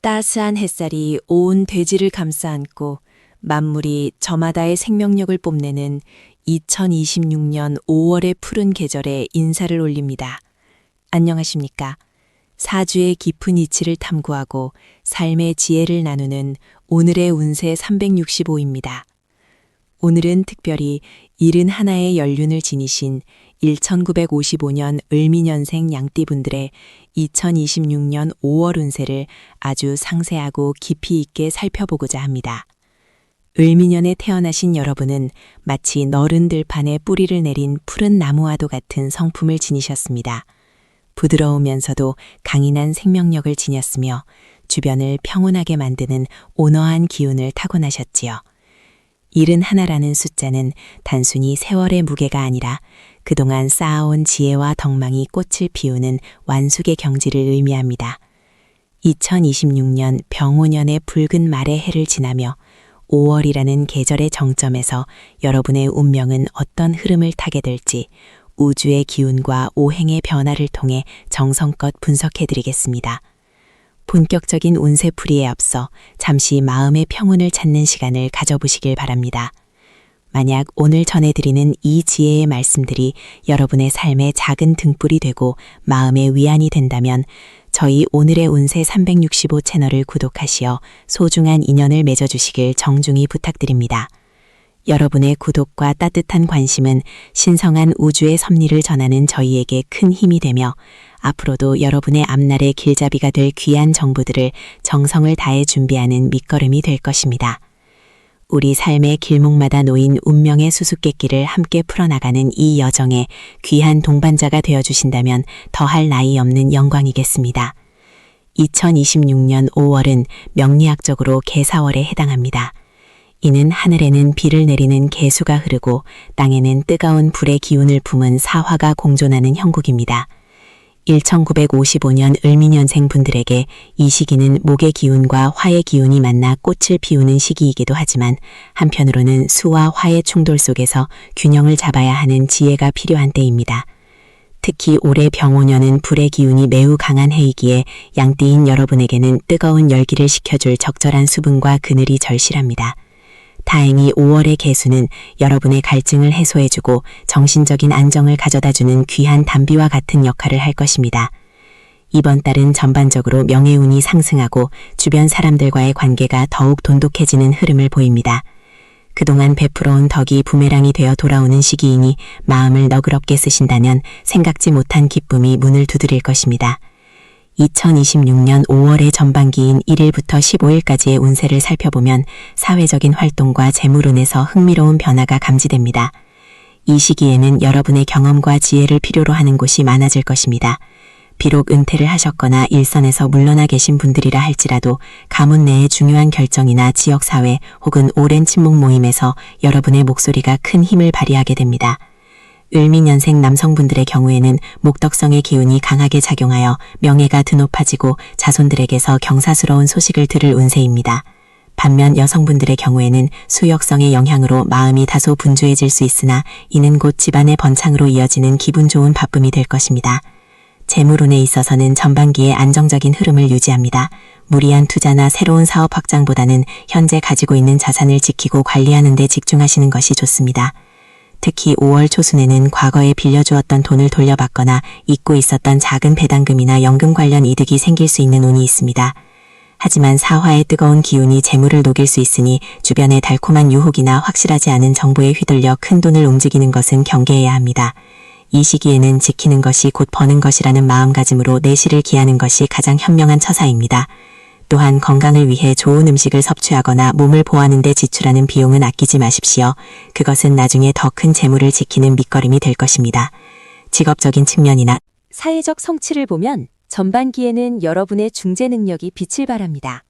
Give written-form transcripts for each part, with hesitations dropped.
따스한 햇살이 온 대지를 감싸 안고 만물이 저마다의 생명력을 뽐내는 2026년 5월의 푸른 계절에 인사를 올립니다. 안녕하십니까? 사주의 깊은 이치를 탐구하고 삶의 지혜를 나누는 오늘의 운세 365입니다. 오늘은 특별히 71의 연륜을 지니신 1955년 을미년생 양띠분들의 2026년 5월 운세를 아주 상세하고 깊이 있게 살펴보고자 합니다. 을미년에 태어나신 여러분은 마치 너른 들판에 뿌리를 내린 푸른 나무와도 같은 성품을 지니셨습니다. 부드러우면서도 강인한 생명력을 지녔으며 주변을 평온하게 만드는 온화한 기운을 타고나셨지요. 71라는 숫자는 단순히 세월의 무게가 아니라 그동안 쌓아온 지혜와 덕망이 꽃을 피우는 완숙의 경지를 의미합니다. 2026년 병오년의 붉은 말의 해를 지나며 5월이라는 계절의 정점에서 여러분의 운명은 어떤 흐름을 타게 될지 우주의 기운과 오행의 변화를 통해 정성껏 분석해드리겠습니다. 본격적인 운세풀이에 앞서 잠시 마음의 평온을 찾는 시간을 가져보시길 바랍니다. 만약 오늘 전해드리는 이 지혜의 말씀들이 여러분의 삶의 작은 등불이 되고 마음의 위안이 된다면 저희 오늘의 운세 365 채널을 구독하시어 소중한 인연을 맺어주시길 정중히 부탁드립니다. 여러분의 구독과 따뜻한 관심은 신성한 우주의 섭리를 전하는 저희에게 큰 힘이 되며 앞으로도 여러분의 앞날의 길잡이가 될 귀한 정보들을 정성을 다해 준비하는 밑거름이 될 것입니다. 우리 삶의 길목마다 놓인 운명의 수수께끼를 함께 풀어나가는 이 여정에 귀한 동반자가 되어주신다면 더할 나위 없는 영광이겠습니다. 2026년 5월은 명리학적으로 개사월에 해당합니다. 이는 하늘에는 비를 내리는 개수가 흐르고 땅에는 뜨거운 불의 기운을 품은 사화가 공존하는 형국입니다. 1955년 을미년생 분들에게 이 시기는 목의 기운과 화의 기운이 만나 꽃을 피우는 시기이기도 하지만 한편으로는 수와 화의 충돌 속에서 균형을 잡아야 하는 지혜가 필요한 때입니다. 특히 올해 병오년은 불의 기운이 매우 강한 해이기에 양띠인 여러분에게는 뜨거운 열기를 식혀줄 적절한 수분과 그늘이 절실합니다. 다행히 5월의 개수는 여러분의 갈증을 해소해주고 정신적인 안정을 가져다주는 귀한 담비와 같은 역할을 할 것입니다. 이번 달은 전반적으로 명예운이 상승하고 주변 사람들과의 관계가 더욱 돈독해지는 흐름을 보입니다. 그동안 베풀어온 덕이 부메랑이 되어 돌아오는 시기이니 마음을 너그럽게 쓰신다면 생각지 못한 기쁨이 문을 두드릴 것입니다. 2026년 5월의 전반기인 1일부터 15일까지의 운세를 살펴보면 사회적인 활동과 재물운에서 흥미로운 변화가 감지됩니다. 이 시기에는 여러분의 경험과 지혜를 필요로 하는 곳이 많아질 것입니다. 비록 은퇴를 하셨거나 일선에서 물러나 계신 분들이라 할지라도 가문 내의 중요한 결정이나 지역사회 혹은 오랜 친목 모임에서 여러분의 목소리가 큰 힘을 발휘하게 됩니다. 을미년생 남성분들의 경우에는 목덕성의 기운이 강하게 작용하여 명예가 드높아지고 자손들에게서 경사스러운 소식을 들을 운세입니다. 반면 여성분들의 경우에는 수역성의 영향으로 마음이 다소 분주해질 수 있으나 이는 곧 집안의 번창으로 이어지는 기분 좋은 바쁨이 될 것입니다. 재물운에 있어서는 전반기에 안정적인 흐름을 유지합니다. 무리한 투자나 새로운 사업 확장보다는 현재 가지고 있는 자산을 지키고 관리하는 데 집중하시는 것이 좋습니다. 특히 5월 초순에는 과거에 빌려주었던 돈을 돌려받거나 잊고 있었던 작은 배당금이나 연금 관련 이득이 생길 수 있는 운이 있습니다. 하지만 사화의 뜨거운 기운이 재물을 녹일 수 있으니 주변의 달콤한 유혹이나 확실하지 않은 정보에 휘둘려 큰 돈을 움직이는 것은 경계해야 합니다. 이 시기에는 지키는 것이 곧 버는 것이라는 마음가짐으로 내실을 기하는 것이 가장 현명한 처사입니다. 또한 건강을 위해 좋은 음식을 섭취하거나 몸을 보호하는 데 지출하는 비용은 아끼지 마십시오. 그것은 나중에 더 큰 재물을 지키는 밑거름이 될 것입니다. 직업적인 측면이나 사회적 성취를 보면 전반기에는 여러분의 중재 능력이 빛을 발합니다.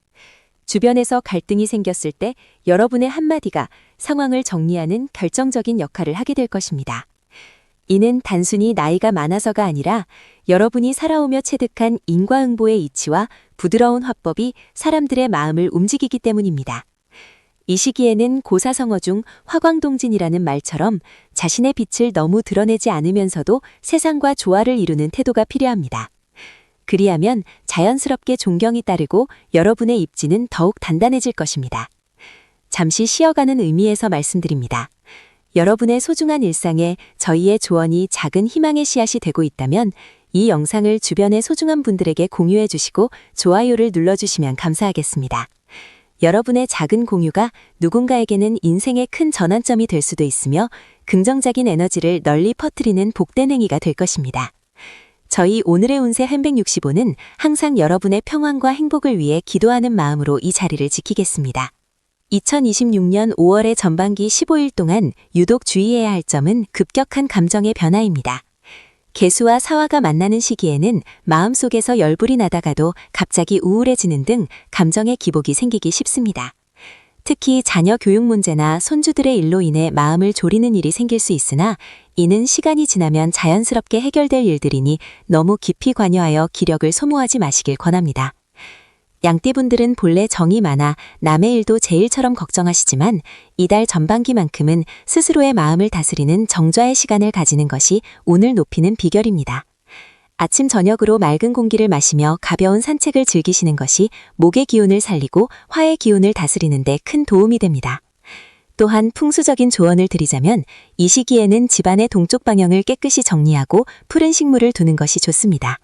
주변에서 갈등이 생겼을 때 여러분의 한마디가 상황을 정리하는 결정적인 역할을 하게 될 것입니다. 이는 단순히 나이가 많아서가 아니라 여러분이 살아오며 체득한 인과응보의 이치와 부드러운 화법이 사람들의 마음을 움직이기 때문입니다. 이 시기에는 고사성어 중 화광동진이라는 말처럼 자신의 빛을 너무 드러내지 않으면서도 세상과 조화를 이루는 태도가 필요합니다. 그리하면 자연스럽게 존경이 따르고 여러분의 입지는 더욱 단단해질 것입니다. 잠시 쉬어가는 의미에서 말씀드립니다. 여러분의 소중한 일상에 저희의 조언이 작은 희망의 씨앗이 되고 있다면 이 영상을 주변의 소중한 분들에게 공유해 주시고 좋아요를 눌러주시면 감사하겠습니다. 여러분의 작은 공유가 누군가에게는 인생의 큰 전환점이 될 수도 있으며 긍정적인 에너지를 널리 퍼뜨리는 복된 행위가 될 것입니다. 저희 오늘의 운세 한 165는 항상 여러분의 평안과 행복을 위해 기도하는 마음으로 이 자리를 지키겠습니다. 2026년 5월의 전반기 15일 동안 유독 주의해야 할 점은 급격한 감정의 변화입니다. 개수와 사화가 만나는 시기에는 마음속에서 열불이 나다가도 갑자기 우울해지는 등 감정의 기복이 생기기 쉽습니다. 특히 자녀 교육 문제나 손주들의 일로 인해 마음을 졸이는 일이 생길 수 있으나 이는 시간이 지나면 자연스럽게 해결될 일들이니 너무 깊이 관여하여 기력을 소모하지 마시길 권합니다. 양띠분들은 본래 정이 많아 남의 일도 제 일처럼 걱정하시지만 이달 전반기만큼은 스스로의 마음을 다스리는 정좌의 시간을 가지는 것이 운을 높이는 비결입니다. 아침 저녁으로 맑은 공기를 마시며 가벼운 산책을 즐기시는 것이 목의 기운을 살리고 화의 기운을 다스리는 데 큰 도움이 됩니다. 또한 풍수적인 조언을 드리자면 이 시기에는 집안의 동쪽 방향을 깨끗이 정리하고 푸른 식물을 두는 것이 좋습니다.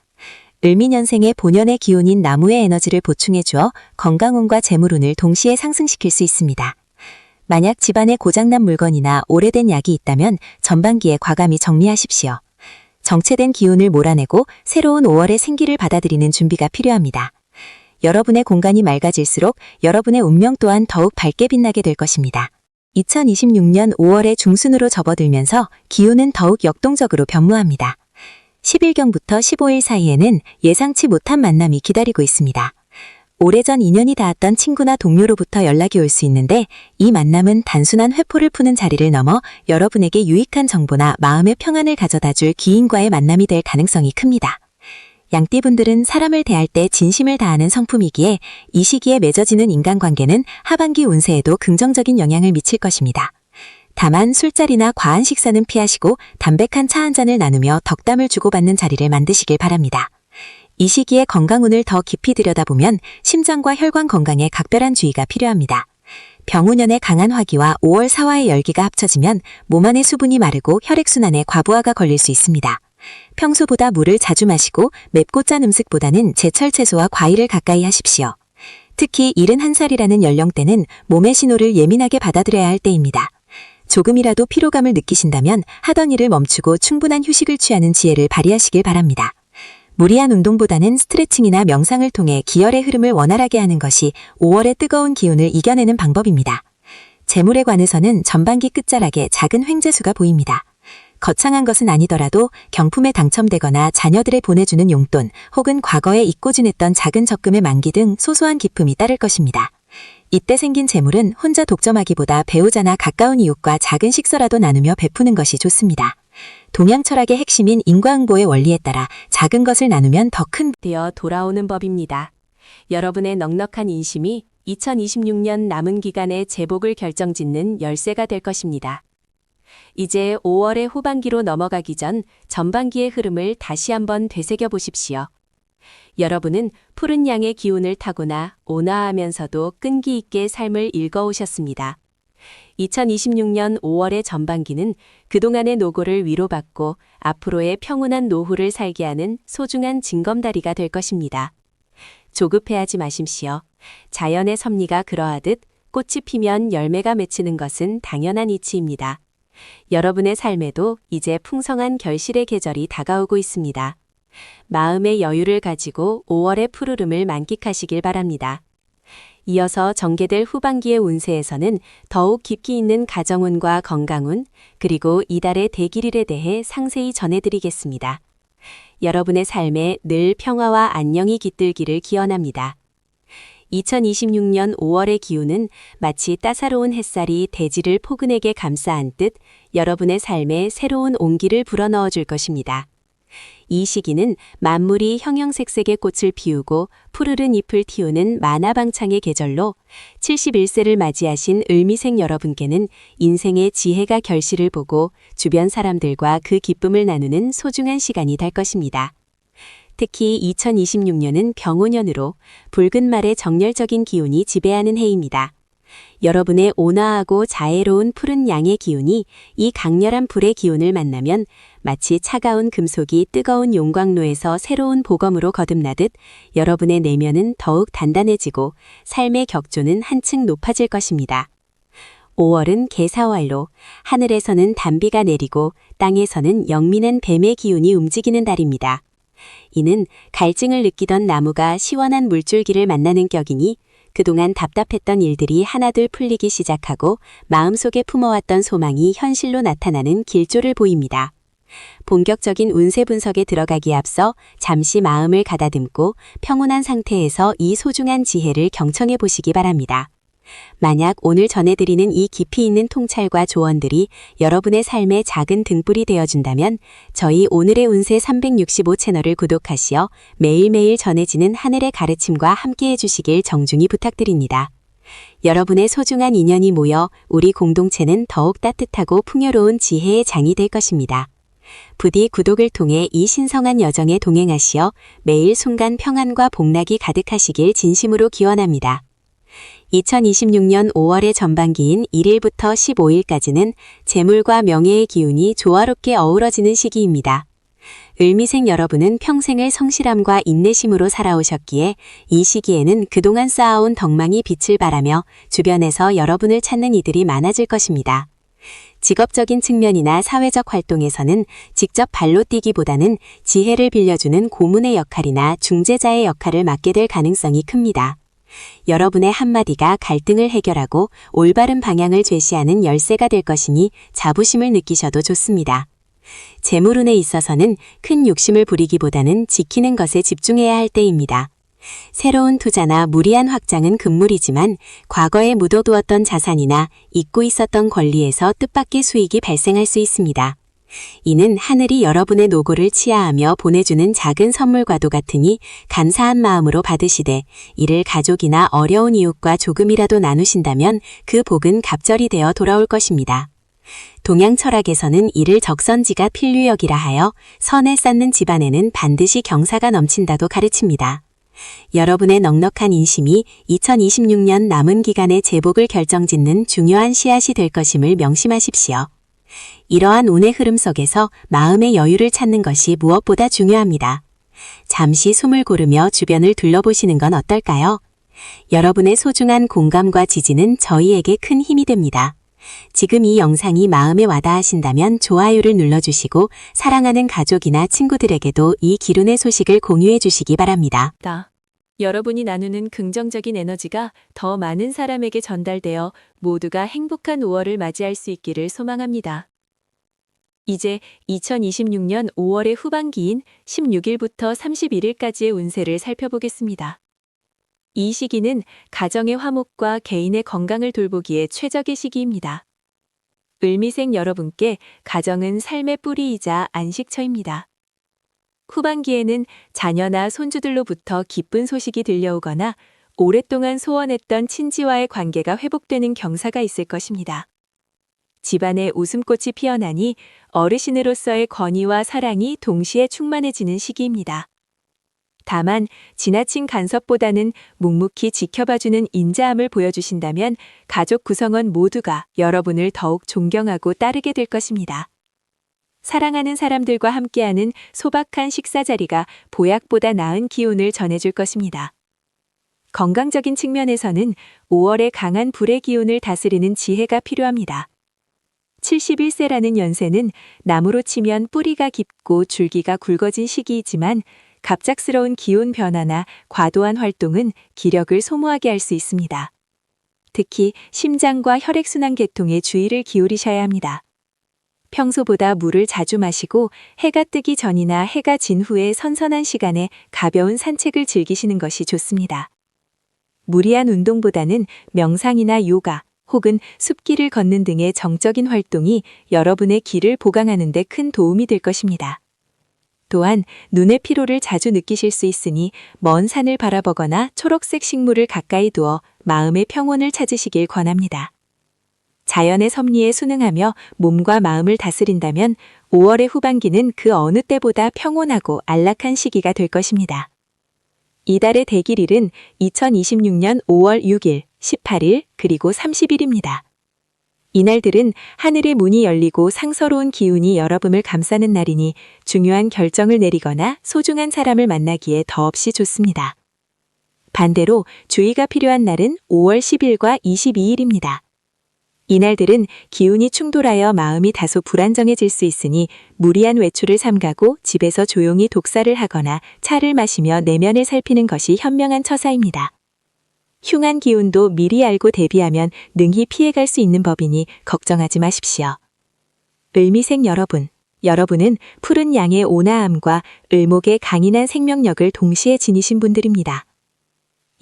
을미년생의 본연의 기운인 나무의 에너지를 보충해 주어 건강운과 재물운을 동시에 상승시킬 수 있습니다. 만약 집안에 고장난 물건이나 오래된 약이 있다면 전반기에 과감히 정리하십시오. 정체된 기운을 몰아내고 새로운 5월의 생기를 받아들이는 준비가 필요합니다. 여러분의 공간이 맑아질수록 여러분의 운명 또한 더욱 밝게 빛나게 될 것입니다. 2026년 5월의 중순으로 접어들면서 기운은 더욱 역동적으로 변모합니다. 10일경부터 15일 사이에는 예상치 못한 만남이 기다리고 있습니다. 오래전 인연이 닿았던 친구나 동료로부터 연락이 올 수 있는데 이 만남은 단순한 회포를 푸는 자리를 넘어 여러분에게 유익한 정보나 마음의 평안을 가져다줄 귀인과의 만남이 될 가능성이 큽니다. 양띠분들은 사람을 대할 때 진심을 다하는 성품이기에 이 시기에 맺어지는 인간관계는 하반기 운세에도 긍정적인 영향을 미칠 것입니다. 다만 술자리나 과한 식사는 피하시고 담백한 차 한 잔을 나누며 덕담을 주고받는 자리를 만드시길 바랍니다. 이 시기에 건강운을 더 깊이 들여다보면 심장과 혈관 건강에 각별한 주의가 필요합니다. 병운년의 강한 화기와 5월 사화의 열기가 합쳐지면 몸 안의 수분이 마르고 혈액순환에 과부하가 걸릴 수 있습니다. 평소보다 물을 자주 마시고 맵고 짠 음식보다는 제철 채소와 과일을 가까이 하십시오. 특히 71살이라는 연령대는 몸의 신호를 예민하게 받아들여야 할 때입니다. 조금이라도 피로감을 느끼신다면 하던 일을 멈추고 충분한 휴식을 취하는 지혜를 발휘하시길 바랍니다. 무리한 운동보다는 스트레칭이나 명상을 통해 기혈의 흐름을 원활하게 하는 것이 5월의 뜨거운 기운을 이겨내는 방법입니다. 재물에 관해서는 전반기 끝자락에 작은 횡재수가 보입니다. 거창한 것은 아니더라도 경품에 당첨되거나 자녀들에 보내주는 용돈 혹은 과거에 잊고 지냈던 작은 적금의 만기 등 소소한 기쁨이 따를 것입니다. 이때 생긴 재물은 혼자 독점하기보다 배우자나 가까운 이웃과 작은 식사라도 나누며 베푸는 것이 좋습니다. 동양 철학의 핵심인 인과응보의 원리에 따라 작은 것을 나누면 더 큰 되어 돌아오는 법입니다. 여러분의 넉넉한 인심이 2026년 남은 기간의 제복을 결정짓는 열쇠가 될 것입니다. 이제 5월의 후반기로 넘어가기 전 전반기의 흐름을 다시 한번 되새겨 보십시오. 여러분은 푸른 양의 기운을 타고나 온화하면서도 끈기 있게 삶을 읽어오셨습니다. 2026년 5월의 전반기는 그동안의 노고를 위로받고 앞으로의 평온한 노후를 살게 하는 소중한 징검다리가 될 것입니다. 조급해하지 마십시오. 자연의 섭리가 그러하듯 꽃이 피면 열매가 맺히는 것은 당연한 이치입니다. 여러분의 삶에도 이제 풍성한 결실의 계절이 다가오고 있습니다. 마음의 여유를 가지고 5월의 푸르름을 만끽하시길 바랍니다. 이어서 전개될 후반기의 운세에서는 더욱 깊이 있는 가정운과 건강운, 그리고 이달의 대길일에 대해 상세히 전해드리겠습니다. 여러분의 삶에 늘 평화와 안녕이 깃들기를 기원합니다. 2026년 5월의 기운은 마치 따사로운 햇살이 대지를 포근하게 감싸 안듯 여러분의 삶에 새로운 온기를 불어넣어 줄 것입니다. 이 시기는 만물이 형형색색의 꽃을 피우고 푸르른 잎을 틔우는 만화방창의 계절로 71세를 맞이하신 을미생 여러분께는 인생의 지혜가 결실을 보고 주변 사람들과 그 기쁨을 나누는 소중한 시간이 될 것입니다. 특히 2026년은 병오년으로 붉은 말의 정열적인 기운이 지배하는 해입니다. 여러분의 온화하고 자애로운 푸른 양의 기운이 이 강렬한 불의 기운을 만나면 마치 차가운 금속이 뜨거운 용광로에서 새로운 보검으로 거듭나듯 여러분의 내면은 더욱 단단해지고 삶의 격조는 한층 높아질 것입니다. 5월은 개사월로 하늘에서는 단비가 내리고 땅에서는 영민한 뱀의 기운이 움직이는 달입니다. 이는 갈증을 느끼던 나무가 시원한 물줄기를 만나는 격이니 그동안 답답했던 일들이 하나둘 풀리기 시작하고 마음속에 품어왔던 소망이 현실로 나타나는 길조를 보입니다. 본격적인 운세 분석에 들어가기에 앞서 잠시 마음을 가다듬고 평온한 상태에서 이 소중한 지혜를 경청해 보시기 바랍니다. 만약 오늘 전해드리는 이 깊이 있는 통찰과 조언들이 여러분의 삶의 작은 등불이 되어준다면 저희 오늘의 운세 365 채널을 구독하시어 매일매일 전해지는 하늘의 가르침과 함께해 주시길 정중히 부탁드립니다. 여러분의 소중한 인연이 모여 우리 공동체는 더욱 따뜻하고 풍요로운 지혜의 장이 될 것입니다. 부디 구독을 통해 이 신성한 여정에 동행하시어 매일 순간 평안과 복락이 가득하시길 진심으로 기원합니다. 2026년 5월의 전반기인 1일부터 15일까지는 재물과 명예의 기운이 조화롭게 어우러지는 시기입니다. 을미생 여러분은 평생을 성실함과 인내심으로 살아오셨기에 이 시기에는 그동안 쌓아온 덕망이 빛을 발하며 주변에서 여러분을 찾는 이들이 많아질 것입니다. 직업적인 측면이나 사회적 활동에서는 직접 발로 뛰기보다는 지혜를 빌려주는 고문의 역할이나 중재자의 역할을 맡게 될 가능성이 큽니다. 여러분의 한마디가 갈등을 해결하고 올바른 방향을 제시하는 열쇠가 될 것이니 자부심을 느끼셔도 좋습니다. 재물운에 있어서는 큰 욕심을 부리기보다는 지키는 것에 집중해야 할 때입니다. 새로운 투자나 무리한 확장은 금물이지만 과거에 묻어두었던 자산이나 잊고 있었던 권리에서 뜻밖의 수익이 발생할 수 있습니다. 이는 하늘이 여러분의 노고를 치하하며 보내주는 작은 선물과도 같으니 감사한 마음으로 받으시되 이를 가족이나 어려운 이웃과 조금이라도 나누신다면 그 복은 갑절이 되어 돌아올 것입니다. 동양 철학에서는 이를 적선지가 필류역이라 하여 선에 쌓는 집안에는 반드시 경사가 넘친다고 가르칩니다. 여러분의 넉넉한 인심이 2026년 남은 기간의 제복을 결정짓는 중요한 씨앗이 될 것임을 명심하십시오. 이러한 운의 흐름 속에서 마음의 여유를 찾는 것이 무엇보다 중요합니다. 잠시 숨을 고르며 주변을 둘러보시는 건 어떨까요? 여러분의 소중한 공감과 지지는 저희에게 큰 힘이 됩니다. 지금 이 영상이 마음에 와닿으신다면 좋아요를 눌러주시고 사랑하는 가족이나 친구들에게도 이 기운의 소식을 공유해 주시기 바랍니다. 여러분이 나누는 긍정적인 에너지가 더 많은 사람에게 전달되어 모두가 행복한 5월을 맞이할 수 있기를 소망합니다. 이제 2026년 5월의 후반기인 16일부터 31일까지의 운세를 살펴보겠습니다. 이 시기는 가정의 화목과 개인의 건강을 돌보기에 최적의 시기입니다. 을미생 여러분께 가정은 삶의 뿌리이자 안식처입니다. 후반기에는 자녀나 손주들로부터 기쁜 소식이 들려오거나 오랫동안 소원했던 친지와의 관계가 회복되는 경사가 있을 것입니다. 집안에 웃음꽃이 피어나니 어르신으로서의 권위와 사랑이 동시에 충만해지는 시기입니다. 다만 지나친 간섭보다는 묵묵히 지켜봐주는 인자함을 보여주신다면 가족 구성원 모두가 여러분을 더욱 존경하고 따르게 될 것입니다. 사랑하는 사람들과 함께하는 소박한 식사 자리가 보약보다 나은 기운을 전해줄 것입니다. 건강적인 측면에서는 5월의 강한 불의 기운을 다스리는 지혜가 필요합니다. 71세라는 연세는 나무로 치면 뿌리가 깊고 줄기가 굵어진 시기이지만 갑작스러운 기온 변화나 과도한 활동은 기력을 소모하게 할 수 있습니다. 특히 심장과 혈액순환 계통에 주의를 기울이셔야 합니다. 평소보다 물을 자주 마시고 해가 뜨기 전이나 해가 진 후에 선선한 시간에 가벼운 산책을 즐기시는 것이 좋습니다. 무리한 운동보다는 명상이나 요가 혹은 숲길을 걷는 등의 정적인 활동이 여러분의 기를 보강하는 데 큰 도움이 될 것입니다. 또한 눈의 피로를 자주 느끼실 수 있으니 먼 산을 바라보거나 초록색 식물을 가까이 두어 마음의 평온을 찾으시길 권합니다. 자연의 섭리에 순응하며 몸과 마음을 다스린다면 5월의 후반기는 그 어느 때보다 평온하고 안락한 시기가 될 것입니다. 이달의 대길일은 2026년 5월 6일, 18일, 그리고 30일입니다. 이날들은 하늘의 문이 열리고 상서로운 기운이 여러분을 감싸는 날이니 중요한 결정을 내리거나 소중한 사람을 만나기에 더없이 좋습니다. 반대로 주의가 필요한 날은 5월 10일과 22일입니다. 이날들은 기운이 충돌하여 마음이 다소 불안정해질 수 있으니 무리한 외출을 삼가고 집에서 조용히 독서를 하거나 차를 마시며 내면을 살피는 것이 현명한 처사입니다. 흉한 기운도 미리 알고 대비하면 능히 피해갈 수 있는 법이니 걱정하지 마십시오. 을미생 여러분은 푸른 양의 온화함과 을목의 강인한 생명력을 동시에 지니신 분들입니다.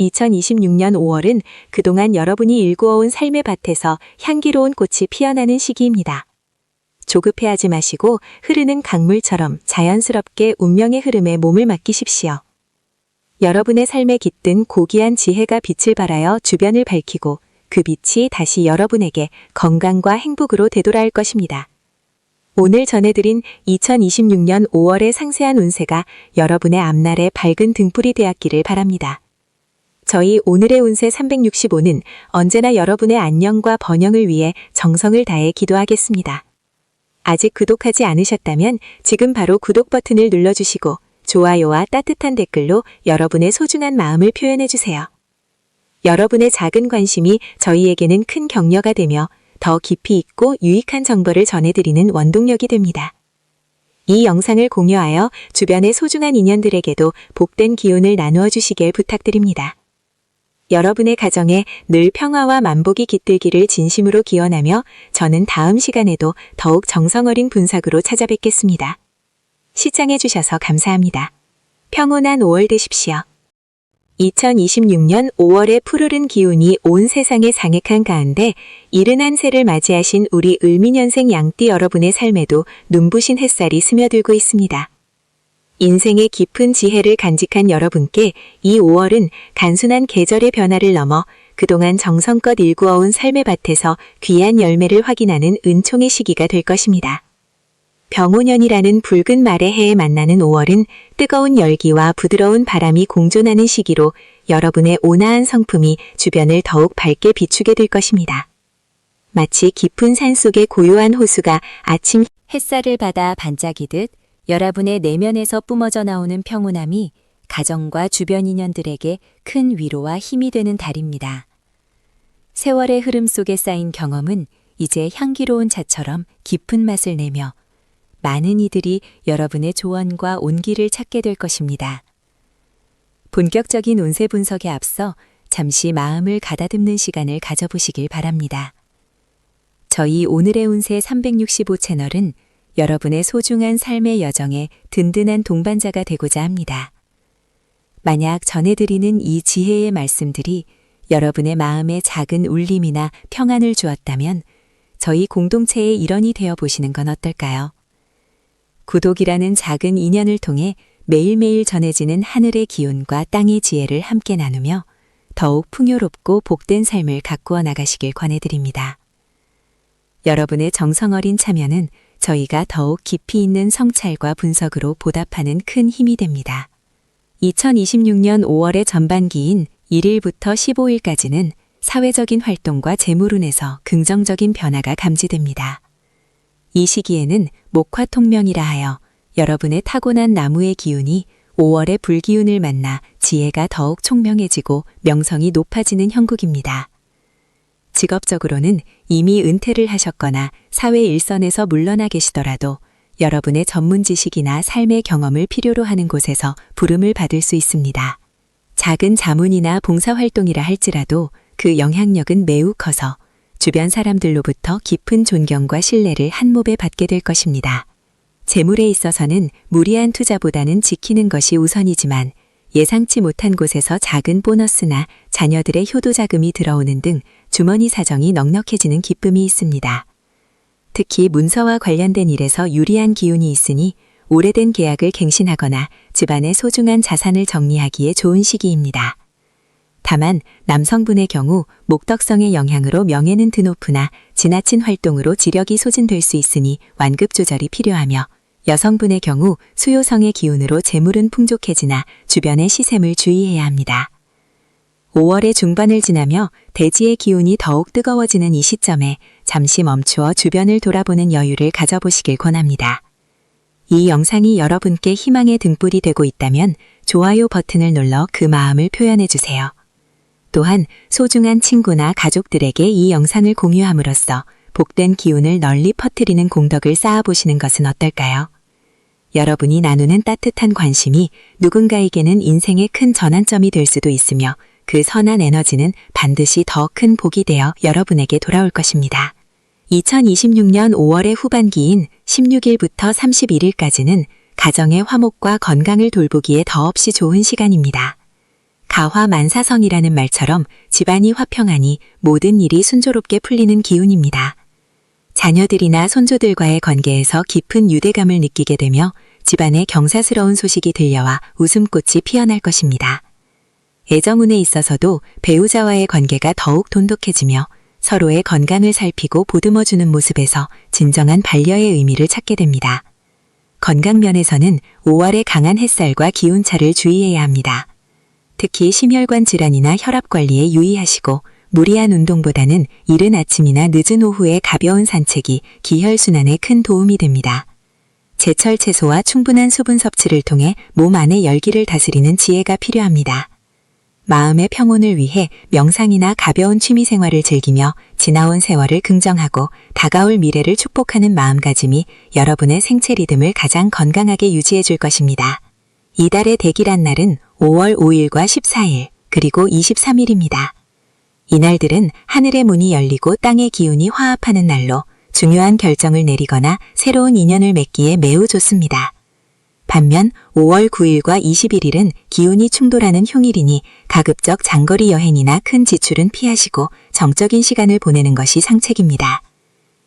2026년 5월은 그동안 여러분이 일구어온 삶의 밭에서 향기로운 꽃이 피어나는 시기입니다. 조급해하지 마시고 흐르는 강물처럼 자연스럽게 운명의 흐름에 몸을 맡기십시오. 여러분의 삶에 깃든 고귀한 지혜가 빛을 발하여 주변을 밝히고 그 빛이 다시 여러분에게 건강과 행복으로 되돌아올 것입니다. 오늘 전해드린 2026년 5월의 상세한 운세가 여러분의 앞날에 밝은 등불이 되었기를 바랍니다. 저희 오늘의 운세 365는 언제나 여러분의 안녕과 번영을 위해 정성을 다해 기도하겠습니다. 아직 구독하지 않으셨다면 지금 바로 구독 버튼을 눌러주시고 좋아요와 따뜻한 댓글로 여러분의 소중한 마음을 표현해주세요. 여러분의 작은 관심이 저희에게는 큰 격려가 되며 더 깊이 있고 유익한 정보를 전해드리는 원동력이 됩니다. 이 영상을 공유하여 주변의 소중한 인연들에게도 복된 기운을 나누어 주시길 부탁드립니다. 여러분의 가정에 늘 평화와 만복이 깃들기를 진심으로 기원하며 저는 다음 시간에도 더욱 정성 어린 분석으로 찾아뵙겠습니다. 시청해주셔서 감사합니다. 평온한 5월 되십시오. 2026년 5월의 푸르른 기운이 온 세상에 장액한 가운데 이른한 새를 맞이하신 우리 을미년생 양띠 여러분의 삶에도 눈부신 햇살이 스며들고 있습니다. 인생의 깊은 지혜를 간직한 여러분께 이 5월은 단순한 계절의 변화를 넘어 그동안 정성껏 일구어온 삶의 밭에서 귀한 열매를 확인하는 은총의 시기가 될 것입니다. 병오년이라는 붉은 말의 해에 만나는 5월은 뜨거운 열기와 부드러운 바람이 공존하는 시기로 여러분의 온화한 성품이 주변을 더욱 밝게 비추게 될 것입니다. 마치 깊은 산속의 고요한 호수가 아침 햇살을 받아 반짝이듯 여러분의 내면에서 뿜어져 나오는 평온함이 가정과 주변 인연들에게 큰 위로와 힘이 되는 달입니다. 세월의 흐름 속에 쌓인 경험은 이제 향기로운 차처럼 깊은 맛을 내며 많은 이들이 여러분의 조언과 온기를 찾게 될 것입니다. 본격적인 운세 분석에 앞서 잠시 마음을 가다듬는 시간을 가져보시길 바랍니다. 저희 오늘의 운세 365 채널은 여러분의 소중한 삶의 여정에 든든한 동반자가 되고자 합니다. 만약 전해드리는 이 지혜의 말씀들이 여러분의 마음에 작은 울림이나 평안을 주었다면 저희 공동체의 일원이 되어 보시는 건 어떨까요? 구독이라는 작은 인연을 통해 매일매일 전해지는 하늘의 기운과 땅의 지혜를 함께 나누며 더욱 풍요롭고 복된 삶을 가꾸어 나가시길 권해드립니다. 여러분의 정성 어린 참여는 저희가 더욱 깊이 있는 성찰과 분석으로 보답하는 큰 힘이 됩니다. 2026년 5월의 전반기인 1일부터 15일까지는 사회적인 활동과 재물운에서 긍정적인 변화가 감지됩니다. 이 시기에는 목화통명이라 하여 여러분의 타고난 나무의 기운이 5월의 불기운을 만나 지혜가 더욱 총명해지고 명성이 높아지는 형국입니다. 직업적으로는 이미 은퇴를 하셨거나 사회 일선에서 물러나 계시더라도 여러분의 전문 지식이나 삶의 경험을 필요로 하는 곳에서 부름을 받을 수 있습니다. 작은 자문이나 봉사활동이라 할지라도 그 영향력은 매우 커서 주변 사람들로부터 깊은 존경과 신뢰를 한몫에 받게 될 것입니다. 재물에 있어서는 무리한 투자보다는 지키는 것이 우선이지만 예상치 못한 곳에서 작은 보너스나 자녀들의 효도 자금이 들어오는 등 주머니 사정이 넉넉해지는 기쁨이 있습니다. 특히 문서와 관련된 일에서 유리한 기운이 있으니 오래된 계약을 갱신하거나 집안의 소중한 자산을 정리하기에 좋은 시기입니다. 다만 남성분의 경우 목덕성의 영향으로 명예는 드높으나 지나친 활동으로 지력이 소진될 수 있으니 완급 조절이 필요하며, 여성분의 경우 수요성의 기운으로 재물은 풍족해지나 주변의 시샘을 주의해야 합니다. 5월의 중반을 지나며 대지의 기운이 더욱 뜨거워지는 이 시점에 잠시 멈추어 주변을 돌아보는 여유를 가져보시길 권합니다. 이 영상이 여러분께 희망의 등불이 되고 있다면 좋아요 버튼을 눌러 그 마음을 표현해 주세요. 또한 소중한 친구나 가족들에게 이 영상을 공유함으로써 복된 기운을 널리 퍼뜨리는 공덕을 쌓아보시는 것은 어떨까요? 여러분이 나누는 따뜻한 관심이 누군가에게는 인생의 큰 전환점이 될 수도 있으며, 그 선한 에너지는 반드시 더 큰 복이 되어 여러분에게 돌아올 것입니다. 2026년 5월의 후반기인 16일부터 31일까지는 가정의 화목과 건강을 돌보기에 더없이 좋은 시간입니다. 가화만사성이라는 말처럼 집안이 화평하니 모든 일이 순조롭게 풀리는 기운입니다. 자녀들이나 손주들과의 관계에서 깊은 유대감을 느끼게 되며 집안에 경사스러운 소식이 들려와 웃음꽃이 피어날 것입니다. 애정운에 있어서도 배우자와의 관계가 더욱 돈독해지며 서로의 건강을 살피고 보듬어주는 모습에서 진정한 반려의 의미를 찾게 됩니다. 건강 면에서는 5월의 강한 햇살과 기온차를 주의해야 합니다. 특히 심혈관 질환이나 혈압 관리에 유의하시고, 무리한 운동보다는 이른 아침이나 늦은 오후의 가벼운 산책이 기혈순환에 큰 도움이 됩니다. 제철 채소와 충분한 수분 섭취를 통해 몸 안의 열기를 다스리는 지혜가 필요합니다. 마음의 평온을 위해 명상이나 가벼운 취미 생활을 즐기며 지나온 세월을 긍정하고 다가올 미래를 축복하는 마음가짐이 여러분의 생체 리듬을 가장 건강하게 유지해 줄 것입니다. 이달의 대기란 날은 5월 5일과 14일, 그리고 23일입니다. 이날들은 하늘의 문이 열리고 땅의 기운이 화합하는 날로 중요한 결정을 내리거나 새로운 인연을 맺기에 매우 좋습니다. 반면 5월 9일과 21일은 기운이 충돌하는 흉일이니 가급적 장거리 여행이나 큰 지출은 피하시고 정적인 시간을 보내는 것이 상책입니다.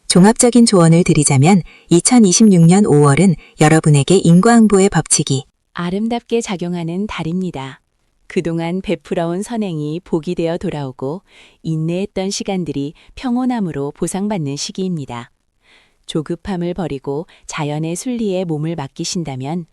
종합적인 조언을 드리자면 2026년 5월은 여러분에게 인과응보의 법칙이 아름답게 작용하는 달입니다. 그동안 베풀어온 선행이 복이 되어 돌아오고 인내했던 시간들이 평온함으로 보상받는 시기입니다. 조급함을 버리고 자연의 순리에 몸을 맡기신다면